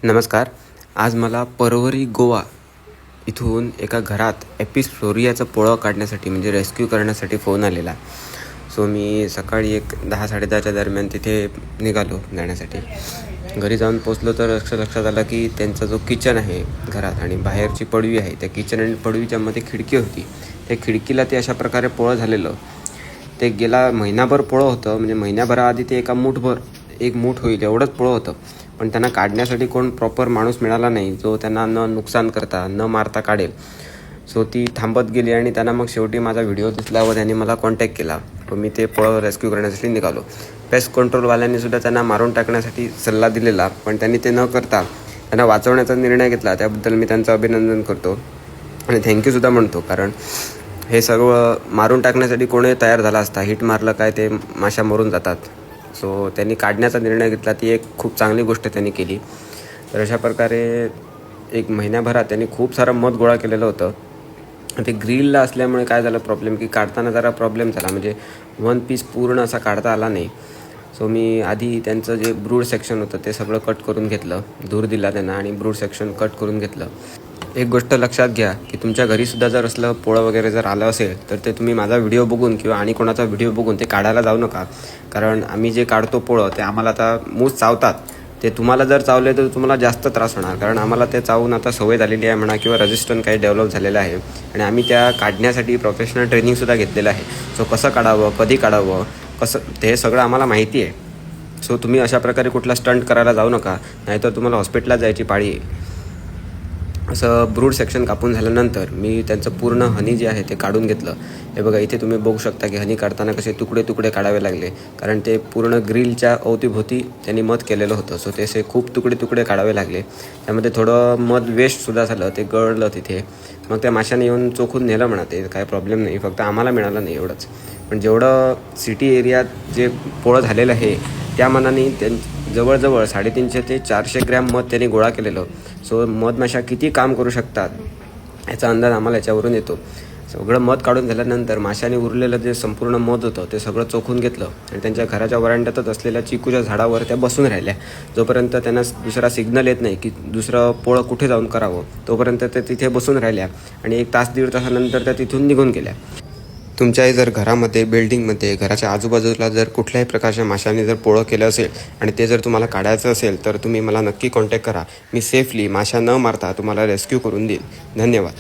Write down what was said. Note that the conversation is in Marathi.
नमस्कार. आज मला परवरी गोवा इथून एका घरात एपिस फ्लोरियाचं पोळं काढण्यासाठी म्हणजे रेस्क्यू करण्यासाठी फोन आलेला. सो मी सकाळी 10-10:30च्या दरम्यान तिथे निघालो जाण्यासाठी. घरी जाऊन पोचलो तर लक्षात आलं की त्यांचा जो किचन आहे घरात आणि बाहेरची पडवी आहे, त्या किचन आणि पडवीच्या मध्ये खिडकी होती. त्या खिडकीला ते अशा प्रकारे पोळं झालेलं. ते गेला महिनाभर पोळं होतं, म्हणजे महिन्याभराआधी ते एक मूठ होईल एवढंच पोळं होतं. पण त्यांना काढण्यासाठी कोण प्रॉपर माणूस मिळाला नाही जो त्यांना न नुकसान करता न मारता काढेल. सो ती थांबत गेली आणि त्यांना मग शेवटी माझा व्हिडिओ दिसला व त्यांनी मला कॉन्टॅक्ट केला व मी ते पोळं रेस्क्यू करण्यासाठी निघालो. पेस्ट कंट्रोलवाल्यांनी सुद्धा त्यांना मारून टाकण्यासाठी सल्ला दिलेला, पण त्यांनी ते न करता त्यांना वाचवण्याचा निर्णय घेतला. त्याबद्दल मी त्यांचं अभिनंदन करतो आणि थँक्यूसुद्धा म्हणतो, कारण हे सर्व मारून टाकण्यासाठी कोणी तयार झाला असता. हिट मारलं काय ते माशा मरून जातात. सो त्यांनी काढण्याचा निर्णय घेतला, ती एक खूप चांगली गोष्ट त्यांनी केली. तर अशा प्रकारे एक महिन्याभरात त्यांनी खूप सारं मध गोळा केलेलं होतं. ते ग्रिलला असल्यामुळे काय झालं प्रॉब्लेम की काढताना जरा प्रॉब्लेम झाला, म्हणजे वन पीस पूर्ण असा काढता आला नाही. सो मी आधी त्यांचं जे ब्रूड सेक्शन होतं ते सगळं कट करून घेतलं, धूर दिला त्यांना आणि ब्रूड सेक्शन कट करून घेतलं. एक गोष्ट लक्षात घ्या की तुमच्या घरीसुद्धा जर असलं पोळं वगैरे जर आलं असेल तर ते तुम्ही माझा व्हिडिओ बघून किंवा आणि कोणाचा व्हिडिओ बघून ते काढायला जाऊ नका. कारण आम्ही जे काढतो पोळं ते आम्हाला आता मूस चावतात. ते तुम्हाला जर चावले तर तुम्हाला जास्त त्रास होणार, कारण आम्हाला ते चावून आता सवय झालेली आहे म्हणा किंवा रेजिस्टन्स काही डेव्हलप झालेलं आहे आणि आम्ही त्या काढण्यासाठी प्रोफेशनल ट्रेनिंगसुद्धा घेतलेलं आहे. सो कसं काढावं, कधी काढावं, कसं ते सगळं आम्हाला माहिती आहे. सो तुम्ही अशा प्रकारे कुठला स्टंट करायला जाऊ नका, नाहीतर तुम्हाला हॉस्पिटलला जायची पाळी आहे. असं ब्रूड सेक्शन कापून झाल्यानंतर मी त्यांचं पूर्ण हनी जे आहे ते काढून घेतलं. हे बघा, इथे तुम्ही बघू शकता की हनी काढताना कसे तुकडे तुकडे काढावे लागले, कारण ते पूर्ण ग्रिलच्या अवतीभोवती त्यांनी मध केलेलं होतं. सो ते असे खूप तुकडे तुकडे काढावे लागले. त्यामध्ये थोडं मध वेस्टसुद्धा झालं, ते गळलं तिथे. मग त्या माशाने येऊन चोखून नेलं म्हणा, ते काय प्रॉब्लेम नाही, फक्त आम्हाला मिळालं नाही एवढंच. पण जेवढं सिटी एरियात जे पोळं झालेलं आहे त्या मानाने जवळजवळ 350 ते 400 ग्रॅम मध त्यांनी गोळा केलेलं. सो मधमाशा किती काम करू शकतात याचा अंदाज आम्हाला याच्यावरून येतो. सगळं मध काढून झाल्यानंतर माशाने उरलेलं जे संपूर्ण मध होतं ते सगळं चोखून घेतलं आणि त्यांच्या घराच्या वरांड्यातच असलेल्या चिकूच्या झाडावर त्या बसून राहिल्या. जोपर्यंत त्यांना दुसरा सिग्नल येत नाही की दुसरं पोळं कुठे जाऊन करावं, तोपर्यंत त्या तिथे बसून राहिल्या आणि 1 तास 1.5 तासानंतर त्या तिथून निघून गेल्या. तुमच्याही जर घरामध्ये, बिल्डिंगमध्ये, घराच्या आजूबाजूला जर कुठल्याही प्रकारच्या माशांनी जर पोळं केलं असेल आणि ते जर तुम्हाला काढायचं असेल तर तुम्ही मला नक्की कॉन्टॅक्ट करा. मी सेफली माशा न मारता तुम्हाला रेस्क्यू करून देईन. धन्यवाद.